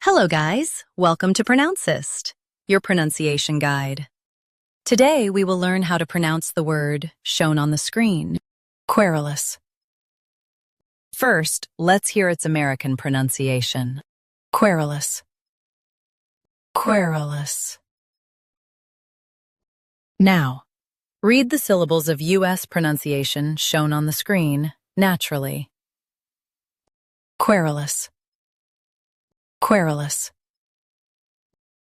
Hello guys, welcome to Pronouncist, your pronunciation guide. Today we will learn how to pronounce the word shown on the screen, querulous. First, let's hear its American pronunciation. Querulous. Querulous. Now, read the syllables of U.S. pronunciation shown on the screen naturally. Querulous. Querulous.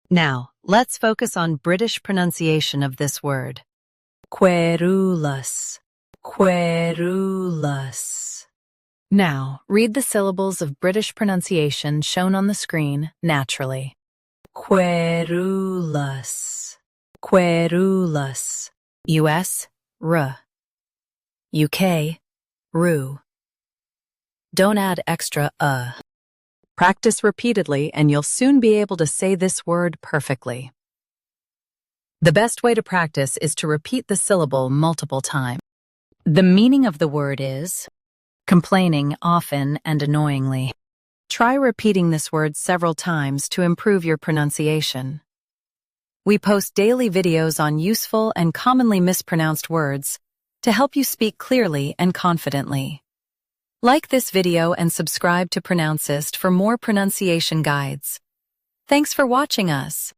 Now, let's focus on British pronunciation of this word. Querulous. Querulous. Now, read the syllables of British pronunciation shown on the screen naturally. Querulous. Querulous. U.S. R. UK. Ru. Don't add extra Practice repeatedly and you'll soon be able to say this word perfectly. The best way to practice is to repeat the syllable multiple times. The meaning of the word is complaining often and annoyingly. Try repeating this word several times to improve your pronunciation. We post daily videos on useful and commonly mispronounced words to help you speak clearly and confidently. Like this video and subscribe to Pronouncist for more pronunciation guides. Thanks for watching us.